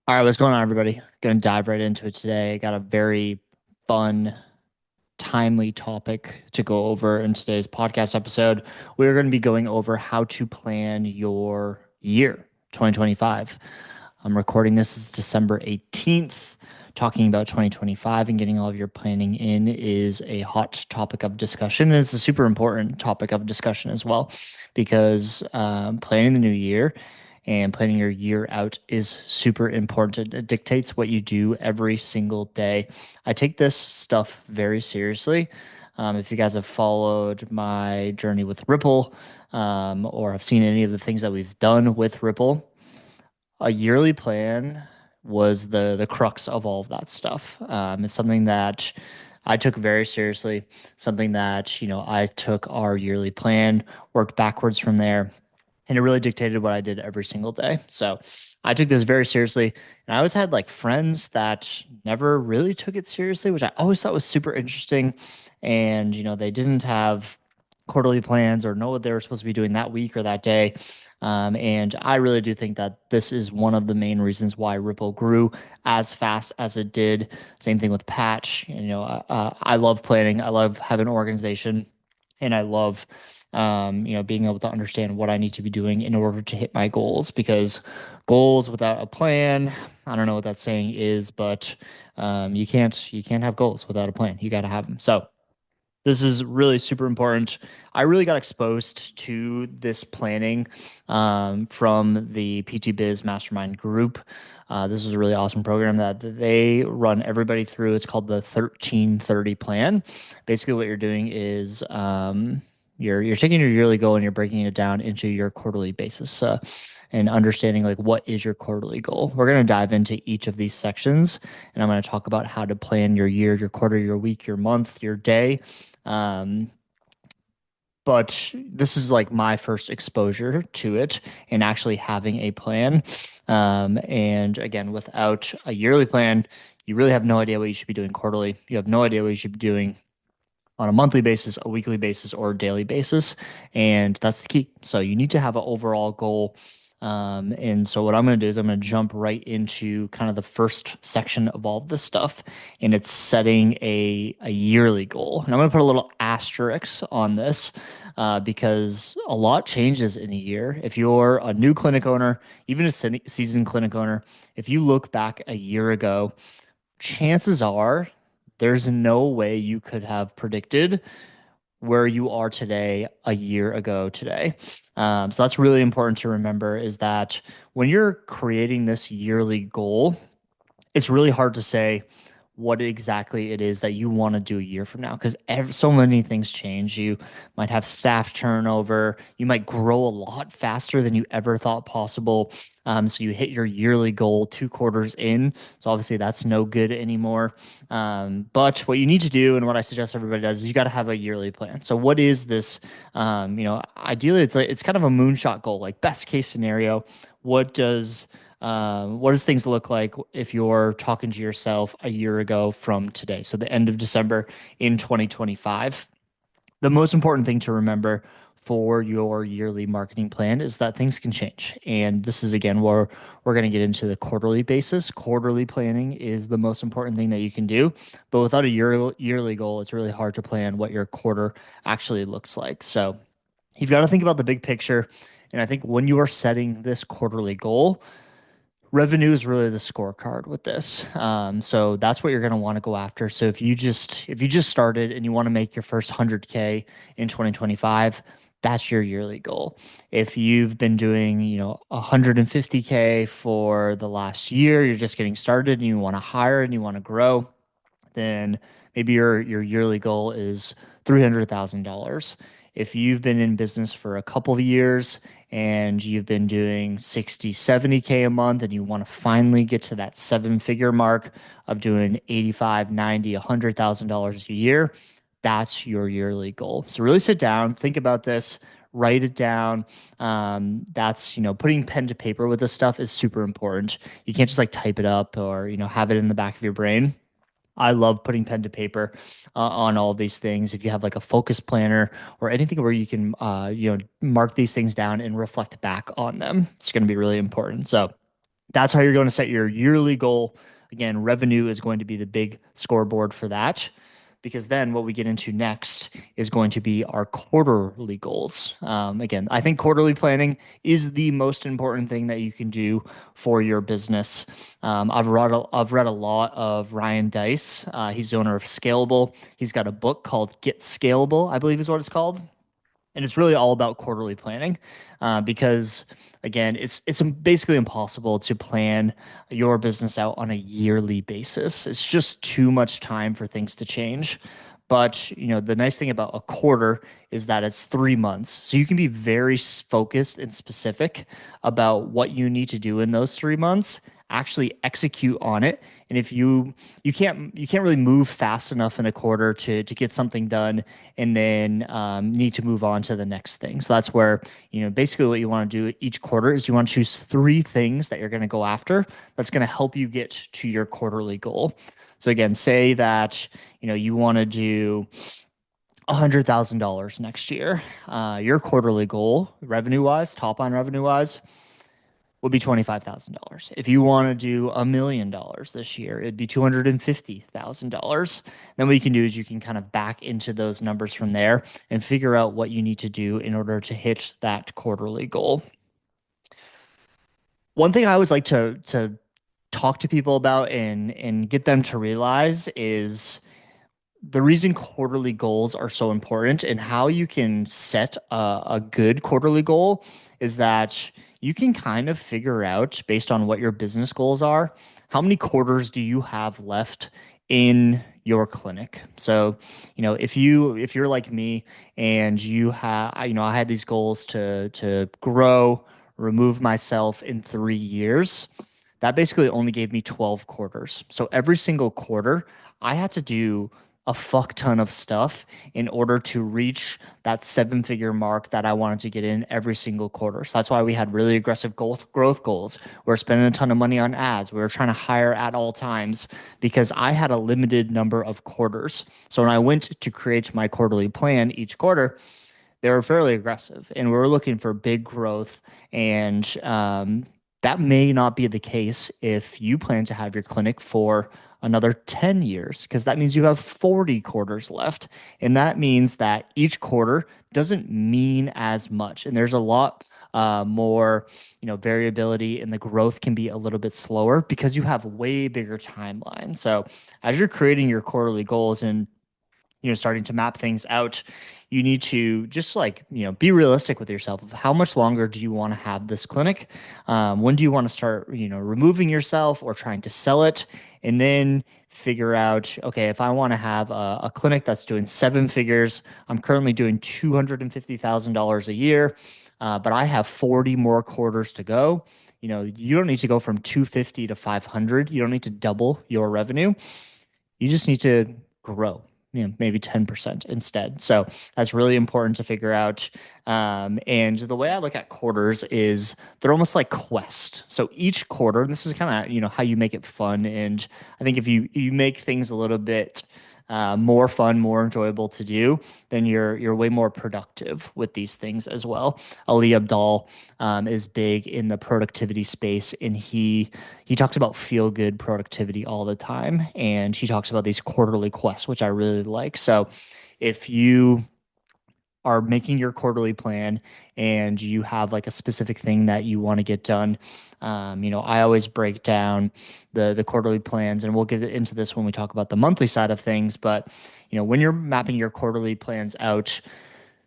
All right, what's going on, everybody? Gonna dive right into it today. Got a very fun, timely topic to go over in today's podcast episode. We're going to be going over how to plan your year, 2025. I'm recording this is December 18th. Talking about 2025 and getting all of your planning in is a hot topic of discussion. And it's a super important topic of discussion as well, because planning the new year and planning your year out is super important. It dictates what you do every single day. I take this stuff very seriously. If you guys have followed my journey with Ripple, or have seen any of the things that we've done with Ripple, a yearly plan was the crux of all of that stuff. It's something that I took very seriously. Something that I took our yearly plan, worked backwards from there, and it really dictated what I did every single day. So I took this very seriously, and I always had like friends that never really took it seriously, which I always thought was super interesting. And they didn't have quarterly plans or know what they were supposed to be doing that week or that day. And I really do think that this is one of the main reasons why Ripple grew as fast as it did. Same thing with Patch. I love planning. I love having an organization, and I love being able to understand what I need to be doing in order to hit my goals. Because goals without a plan, I don't know what that saying is, but you can't have goals without a plan. You got to have them. So this is really super important. I really got exposed to this planning from the PT Biz Mastermind group. This is a really awesome program that they run everybody through. It's called the 1330 plan. Basically, what you're doing is you're taking your yearly goal and you're breaking it down into your quarterly basis. And understanding like what is your quarterly goal. We're going to dive into each of these sections, and I'm going to talk about how to plan your year, your quarter, your week, your month, your day. um, but this is like my first exposure to it and actually having a plan. And again, without a yearly plan, you really have no idea what you should be doing quarterly. You have no idea what you should be doing on a monthly basis, a weekly basis, or a daily basis. And that's the key. So you need to have an overall goal. And so what I'm going to do is I'm going to jump right into kind of the first section of all of this stuff. And it's setting a yearly goal. And I'm going to put a little asterisk on this because a lot changes in a year. If you're a new clinic owner, even a seasoned clinic owner, if you look back a year ago, chances are there's no way you could have predicted where you are today a year ago today. So that's really important to remember, is that when you're creating this yearly goal, it's really hard to say what exactly it is that you want to do a year from now, because so many things change. You might have staff turnover. You might grow a lot faster than you ever thought possible. So you hit your yearly goal 2 quarters in. So obviously that's no good anymore. But what you need to do, and what I suggest everybody does, is you got to have a yearly plan. So what is this? Ideally, it's kind of a moonshot goal, like best case scenario. What does things look like if you're talking to yourself a year ago from today? So the end of December in 2025. The most important thing to remember for your yearly marketing plan is that things can change. And this is again where we're going to get into the quarterly basis. Quarterly planning is the most important thing that you can do. But without a yearly goal, it's really hard to plan what your quarter actually looks like. So you've got to think about the big picture. And I think when you are setting this quarterly goal, revenue is really the scorecard with this. So that's what you're going to want to go after. So if you just started and you want to make your first 100K in 2025, that's your yearly goal. If you've been doing, 150K for the last year, you're just getting started and you want to hire and you want to grow, then maybe your yearly goal is $300,000. If you've been in business for a couple of years and you've been doing 60, 70K a month and you want to finally get to that seven-figure mark of doing 85, 90, $100,000 a year, that's your yearly goal. So really sit down, think about this, write it down. That's, putting pen to paper with this stuff is super important. You can't just like type it up or, have it in the back of your brain. I love putting pen to paper on all these things. If you have like a focus planner or anything where you can, mark these things down and reflect back on them, it's going to be really important. So That's how you're going to set your yearly goal. Again, revenue is going to be the big scoreboard for that. Because then what we get into next is going to be our quarterly goals. Again, I think quarterly planning is the most important thing that you can do for your business. I've read a lot of Ryan Deiss. He's the owner of Scalable. He's got a book called Get Scalable, I believe is what it's called, and it's really all about quarterly planning, because again, it's basically impossible to plan your business out on a yearly basis. It's just too much time for things to change. But the nice thing about a quarter is that it's 3 months, so you can be very focused and specific about what you need to do in those 3 months, actually execute on it. And if you can't really move fast enough in a quarter to get something done, and then need to move on to the next thing. So that's where, basically what you want to do each quarter is you want to choose 3 things that you're going to go after that's going to help you get to your quarterly goal. So again, say that you want to do $100,000 next year. Your quarterly goal, revenue wise, top line revenue wise, would be $25,000. If you want to do $1 million this year, it'd be $250,000. Then what you can do is you can kind of back into those numbers from there and figure out what you need to do in order to hit that quarterly goal. One thing I always like to talk to people about and get them to realize is the reason quarterly goals are so important and how you can set a good quarterly goal is that you can kind of figure out, based on what your business goals are, how many quarters do you have left in your clinic. So, if you're like me and I had these goals to grow, remove myself in 3 years. That basically only gave me 12 quarters. So every single quarter, I had to do a fuck ton of stuff in order to reach that 7-figure mark that I wanted to get in every single quarter. So that's why we had really aggressive growth goals. We're spending a ton of money on ads. We were trying to hire at all times because I had a limited number of quarters. So when I went to create my quarterly plan each quarter, they were fairly aggressive and we were looking for big growth. And that may not be the case if you plan to have your clinic for another 10 years, because that means you have 40 quarters left. And that means that each quarter doesn't mean as much. And there's a lot more, variability, and the growth can be a little bit slower because you have way bigger timeline. So as you're creating your quarterly goals and starting to map things out, you need to just be realistic with yourself of how much longer do you want to have this clinic. When do you want to start removing yourself or trying to sell it, and then figure out, okay, if I want to have a clinic that's doing 7 figures, I'm currently doing $250,000 a year, but I have 40 more quarters to go. You don't need to go from 250 to 500. You don't need to double your revenue. You just need to grow, maybe 10% instead. So that's really important to figure out. And the way I look at quarters is they're almost like quests. So each quarter, and this is kind of, how you make it fun. And I think if you make things a little bit more fun, more enjoyable to do, then you're way more productive with these things as well. Ali Abdaal is big in the productivity space, and he talks about feel good productivity all the time, and he talks about these quarterly quests, which I really like. So if you are making your quarterly plan and you have like a specific thing that you want to get done, I always break down the quarterly plans, and we'll get into this when we talk about the monthly side of things. But when you're mapping your quarterly plans out,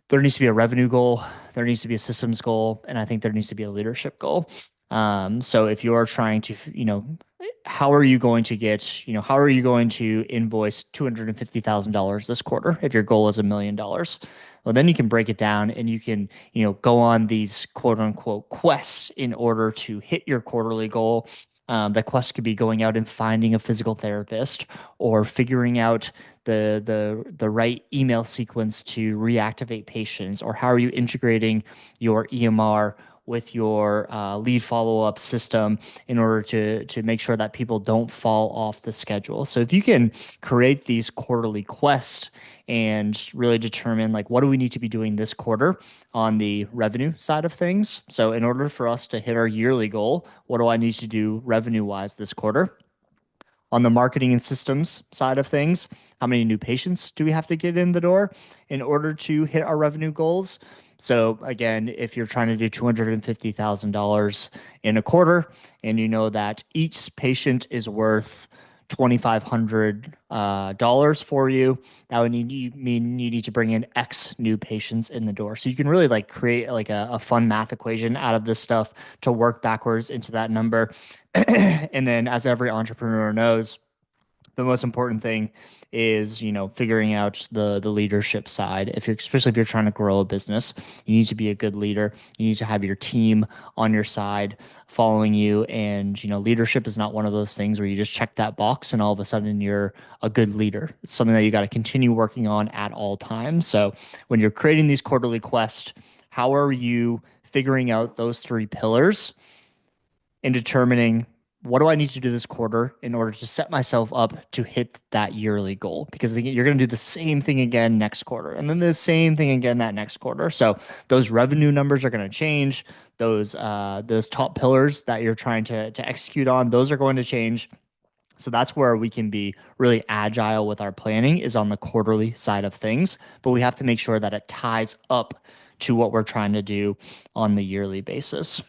there needs to be a revenue goal, there needs to be a systems goal, and I think there needs to be a leadership goal. So if you're trying to, how are you going to get, how are you going to invoice $250,000 this quarter if your goal is $1 million? Well, then you can break it down and you can, go on these quote unquote quests in order to hit your quarterly goal. That quest could be going out and finding a physical therapist, or figuring out the right email sequence to reactivate patients, or how are you integrating your EMR with your lead follow-up system in order to make sure that people don't fall off the schedule. So if you can create these quarterly quests and really determine like what do we need to be doing this quarter on the revenue side of things. So in order for us to hit our yearly goal, what do I need to do revenue wise this quarter? On the marketing and systems side of things, how many new patients do we have to get in the door in order to hit our revenue goals? So again, if you're trying to do $250,000 in a quarter and you know that each patient is worth $2,500 for you, that would mean you need to bring in X new patients in the door. So you can really like create like a fun math equation out of this stuff to work backwards into that number. And then as every entrepreneur knows, the most important thing is, figuring out the leadership side. Especially if you're trying to grow a business, you need to be a good leader. You need to have your team on your side following you. And, leadership is not one of those things where you just check that box and all of a sudden you're a good leader. It's something that you got to continue working on at all times. So when you're creating these quarterly quests, how are you figuring out those three pillars and determining what do I need to do this quarter in order to set myself up to hit that yearly goal? Because you're going to do the same thing again next quarter and then the same thing again that next quarter. So those revenue numbers are going to change. Those top pillars that you're trying to execute on, those are going to change. So that's where we can be really agile with our planning is on the quarterly side of things, but we have to make sure that it ties up to what we're trying to do on the yearly basis.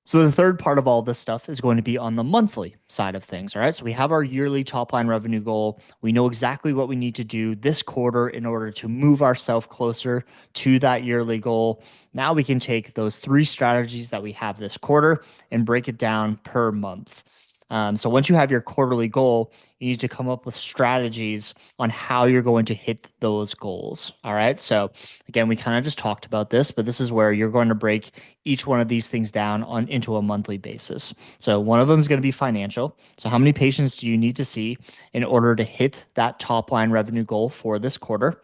So the third part of all this stuff is going to be on the monthly side of things. All right. So we have our yearly top line revenue goal. We know exactly what we need to do this quarter in order to move ourselves closer to that yearly goal. Now we can take those three strategies that we have this quarter and break it down per month. So once you have your quarterly goal, you need to come up with strategies on how you're going to hit those goals. All right. So again, we kind of just talked about this, but this is where you're going to break each one of these things down into a monthly basis. So one of them is going to be financial. So how many patients do you need to see in order to hit that top line revenue goal for this quarter?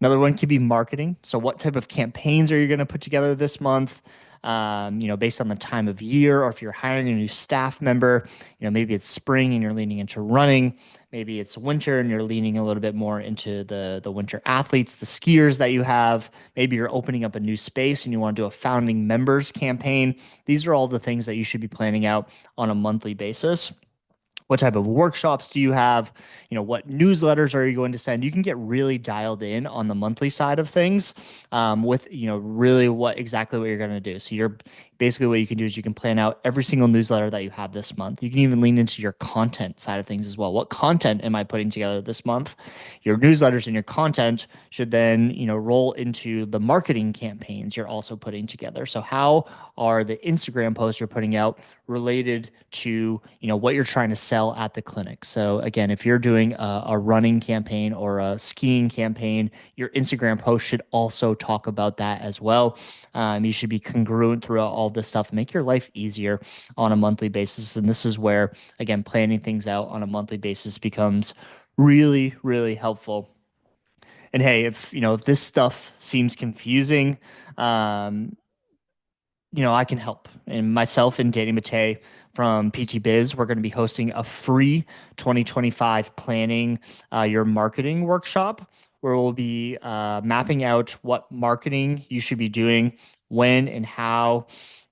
Another one could be marketing. So what type of campaigns are you going to put together this month? Based on the time of year, or if you're hiring a new staff member, maybe it's spring and you're leaning into running. Maybe it's winter and you're leaning a little bit more into the winter athletes, the skiers that you have. Maybe you're opening up a new space and you want to do a founding members campaign. These are all the things that you should be planning out on a monthly basis. What type of workshops do you have? What newsletters are you going to send? You can get really dialed in on the monthly side of things with, really exactly what you're going to do. So you're basically what you can do is you can plan out every single newsletter that you have this month. You can even lean into your content side of things as well. What content am I putting together this month? Your newsletters and your content should then, roll into the marketing campaigns you're also putting together. So how are the Instagram posts you're putting out related to, what you're trying to sell at the clinic? So again, if you're doing a running campaign or a skiing campaign, your Instagram post should also talk about that as well. You should be congruent throughout all this stuff, make your life easier on a monthly basis. And this is where, again, planning things out on a monthly basis becomes really, really helpful. And hey, if this stuff seems confusing, I can help. And myself and Danny Matei from PT Biz, we're going to be hosting a free 2025 planning your marketing workshop where we'll be mapping out what marketing you should be doing, when and how.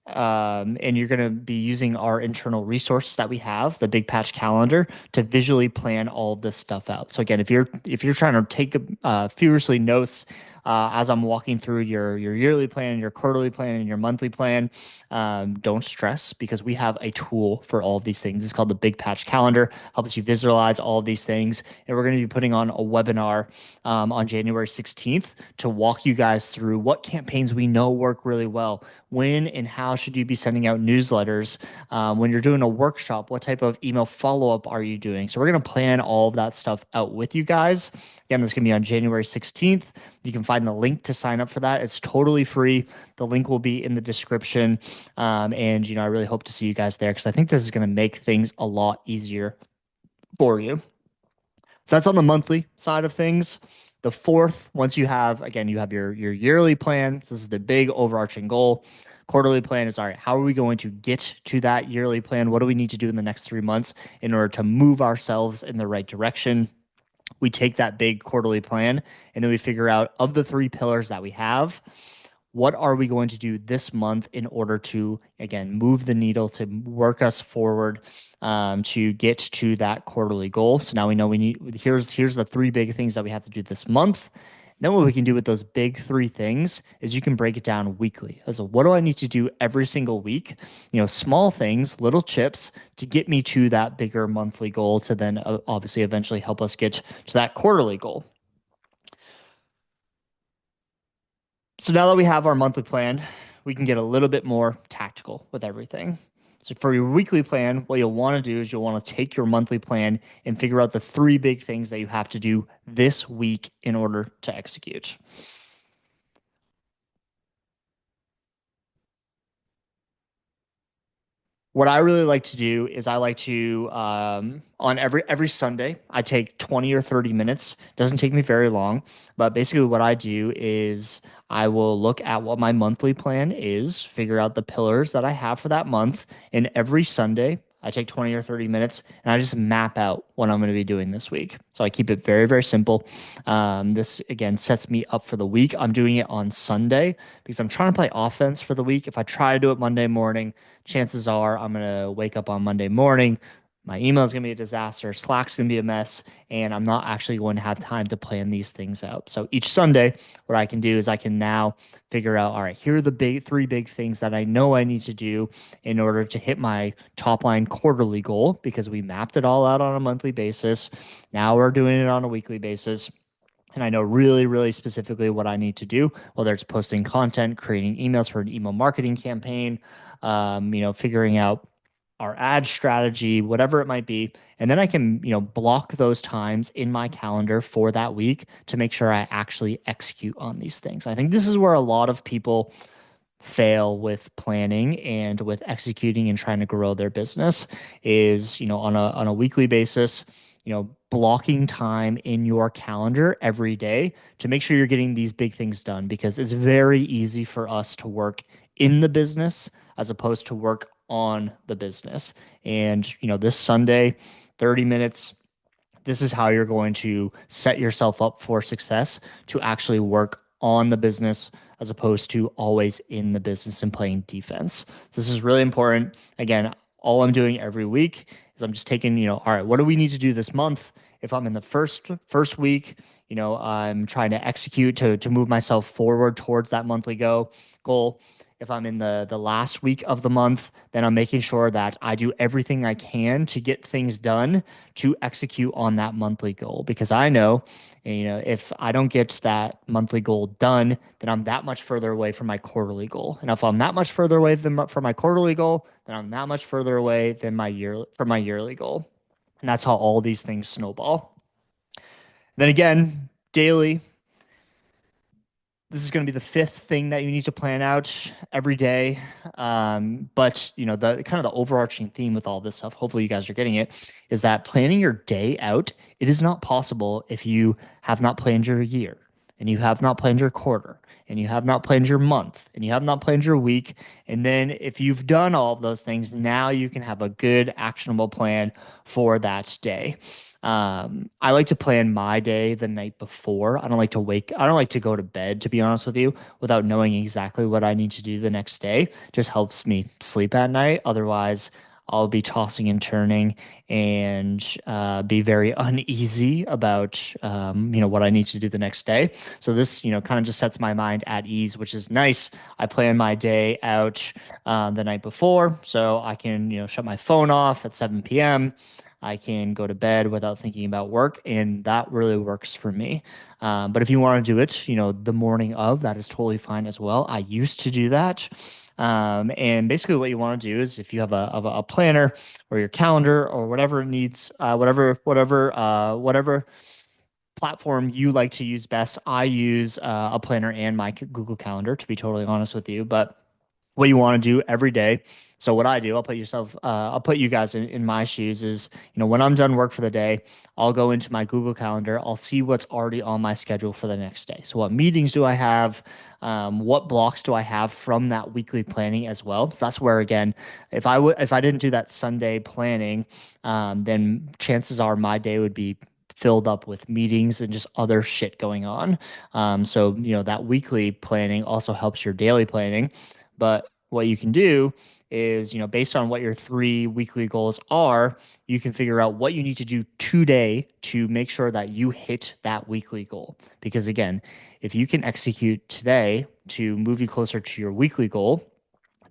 And you're going to be using our internal resources that we have, the Big Patch Calendar, to visually plan all of this stuff out. So again, if you're trying to take furiously notes as I'm walking through your yearly plan, your quarterly plan, and your monthly plan, don't stress because we have a tool for all of these things. It's called the Big Patch Calendar. Helps you visualize all of these things. And we're going to be putting on a webinar on January 16th to walk you guys through what campaigns we know work really well. When and how should you be sending out newsletters? When you're doing a workshop, what type of email follow-up are you doing? So we're going to plan all of that stuff out with you guys. Again, that's going to be on January 16th. You can find the link to sign up for that. It's totally free. The link will be in the description. And I really hope to see you guys there because I think this is going to make things a lot easier for you. So that's on the monthly side of things. The fourth, once you have, again, you have your yearly plan. So this is the big overarching goal. Quarterly plan is all right, how are we going to get to that yearly plan? What do we need to do in the next 3 months in order to move ourselves in the right direction? We take that big quarterly plan and then we figure out of the three pillars that we have, what are we going to do this month in order to again move the needle to work us forward to get to that quarterly goal. So now we know we need here's the three big things that we have to do this month. Then what we can do with those big three things is you can break it down weekly. So what do I need to do every single week? Small things, little chips to get me to that bigger monthly goal to then obviously eventually help us get to that quarterly goal. So now that we have our monthly plan, we can get a little bit more tactical with everything. So for your weekly plan, what you'll want to do is you'll want to take your monthly plan and figure out the three big things that you have to do this week in order to execute. What I really like to do is I like to on every Sunday I take 20 or 30 minutes. Doesn't take me very long, but basically what I do is I will look at what my monthly plan is, figure out the pillars that I have for that month, and every Sunday I take 20 or 30 minutes and I just map out what I'm going to be doing this week. So I keep it very, very simple. This again sets me up for the week. I'm doing it on Sunday because I'm trying to play offense for the week. If I try to do it Monday morning, chances are I'm going to wake up on Monday morning. My email is going to be a disaster. Slack's going to be a mess. And I'm not actually going to have time to plan these things out. So each Sunday, what I can do is I can now figure out, all right, here are the three big things that I know I need to do in order to hit my top line quarterly goal because we mapped it all out on a monthly basis. Now we're doing it on a weekly basis. And I know really, really specifically what I need to do, whether it's posting content, creating emails for an email marketing campaign, figuring out our ad strategy, whatever it might be. And then I can, block those times in my calendar for that week to make sure I actually execute on these things. I think this is where a lot of people fail with planning and with executing and trying to grow their business is, on a weekly basis, blocking time in your calendar every day to make sure you're getting these big things done because it's very easy for us to work in the business as opposed to work on the business. And, this Sunday, 30 minutes, this is how you're going to set yourself up for success to actually work on the business as opposed to always in the business and playing defense. This is really important. Again, all I'm doing every week is I'm just taking, all right, what do we need to do this month? If I'm in the first week, I'm trying to execute to move myself forward towards that monthly goal. If I'm in the last week of the month, then I'm making sure that I do everything I can to get things done to execute on that monthly goal because I know, if I don't get that monthly goal done, then I'm that much further away from my quarterly goal. And if I'm that much further away from my quarterly goal, then I'm that much further away than my yearly goal. And that's how all these things snowball. Then again, daily, this is going to be the fifth thing that you need to plan out every day. But the kind of the overarching theme with all this stuff, hopefully you guys are getting it, is that planning your day out, it is not possible if you have not planned your year and you have not planned your quarter and you have not planned your month and you have not planned your week. And then if you've done all of those things, now you can have a good actionable plan for that day. I like to plan my day the night before. I don't like to go to bed, to be honest with you, without knowing exactly what I need to do the next day. Just helps me sleep at night. Otherwise, I'll be tossing and turning and be very uneasy about what I need to do the next day. So this kind of just sets my mind at ease, which is nice. I plan my day out the night before, so I can shut my phone off at 7 p.m. I can go to bed without thinking about work, and that really works for me. But if you want to do it, the morning of, that is totally fine as well. I used to do that. And basically, what you want to do is if you have a planner or your calendar or whatever it needs, whatever platform you like to use best. I use a planner and my Google Calendar, to be totally honest with you. But what you want to do every day So what I do, I'll put you guys in my shoes is, when I'm done work for the day, I'll go into my Google Calendar. I'll see what's already on my schedule for the next day. So what meetings do I have? What blocks do I have from that weekly planning as well? So that's where, again, if I didn't do that Sunday planning, then chances are my day would be filled up with meetings and just other shit going on. So that weekly planning also helps your daily planning. But what you can do is, based on what your three weekly goals are, you can figure out what you need to do today to make sure that you hit that weekly goal. Because again, if you can execute today to move you closer to your weekly goal,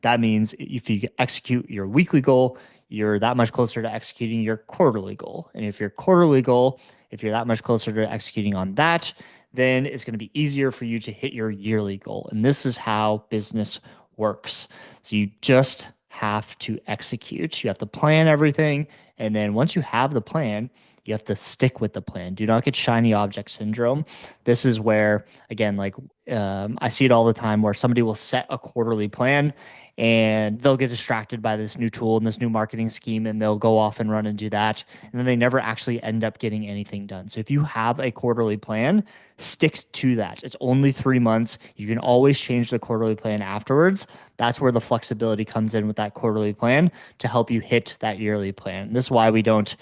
that means if you execute your weekly goal, you're that much closer to executing your quarterly goal. And if you're that much closer to executing on that, then it's going to be easier for you to hit your yearly goal. And this is how business works. So you just have to execute. You have to plan everything. And then once you have the plan, you have to stick with the plan. Do not get shiny object syndrome. This is where, again, like I see it all the time where somebody will set a quarterly plan and they'll get distracted by this new tool and this new marketing scheme and they'll go off and run and do that. And then they never actually end up getting anything done. So if you have a quarterly plan, stick to that. It's only 3 months. You can always change the quarterly plan afterwards. That's where the flexibility comes in with that quarterly plan to help you hit that yearly plan. This is why we don't,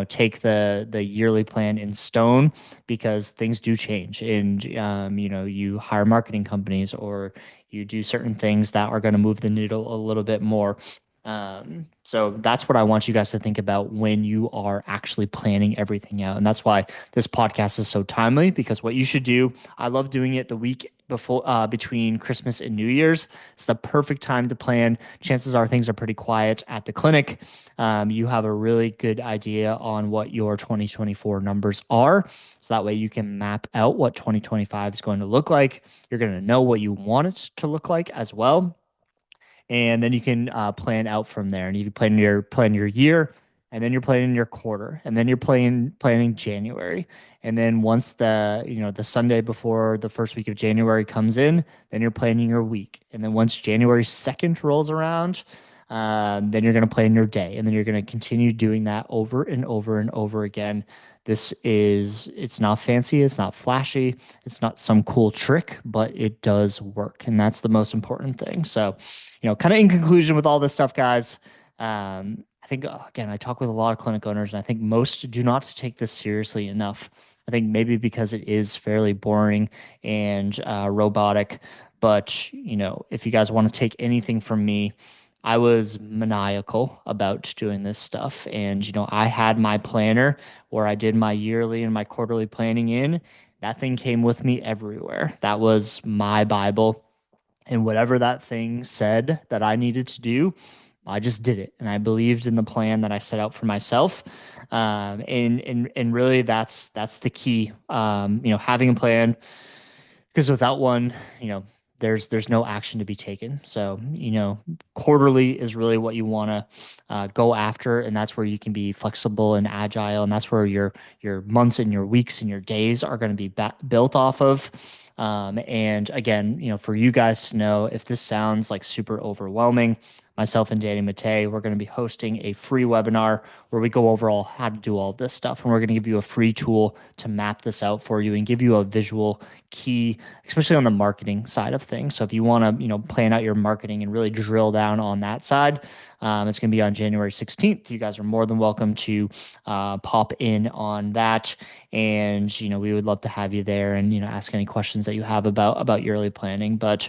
take the yearly plan in stone, because things do change. And you hire marketing companies or you do certain things that are going to move the needle a little bit more. So that's what I want you guys to think about when you are actually planning everything out. And that's why this podcast is so timely, because what you should do, I love doing it the week before, between Christmas and New Year's. It's the perfect time to plan. Chances are things are pretty quiet at the clinic. You have a really good idea on what your 2024 numbers are. So that way you can map out what 2025 is going to look like. You're going to know what you want it to look like as well, and then you can plan out from there. And you plan your year, and then you're planning your quarter, and then you're planning January. And then once the Sunday before the first week of January comes in, then you're planning your week. And then once January 2nd rolls around, then you're going to plan your day, and then you're going to continue doing that over and over and over again. It's not fancy, it's not flashy, it's not some cool trick, but it does work. And that's the most important thing. So, kind of in conclusion with all this stuff, guys, I think, again, I talk with a lot of clinic owners, and I think most do not take this seriously enough. I think maybe because it is fairly boring and robotic. But, if you guys want to take anything from me, I was maniacal about doing this stuff. And, I had my planner where I did my yearly and my quarterly planning in. That thing came with me everywhere. That was my Bible. And whatever that thing said that I needed to do, I just did it. And I believed in the plan that I set out for myself. And really that's the key. Having a plan, because without one, there's no action to be taken. So, quarterly is really what you want to go after, and that's where you can be flexible and agile, and that's where your months and your weeks and your days are going to be built off of. And again, for you guys to know, if this sounds like super overwhelming, myself and Danny Matei, we're going to be hosting a free webinar where we go over all how to do all this stuff. And we're going to give you a free tool to map this out for you and give you a visual key, especially on the marketing side of things. So if you want to, plan out your marketing and really drill down on that side, it's going to be on January 16th. You guys are more than welcome to pop in on that. And, we would love to have you there and, ask any questions that you have about yearly planning. But,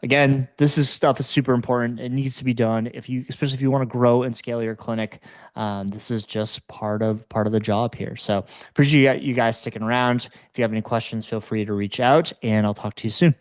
again, stuff is super important. It needs to be done. Especially if you want to grow and scale your clinic, this is just part of the job here. So appreciate you guys sticking around. If you have any questions, feel free to reach out, and I'll talk to you soon.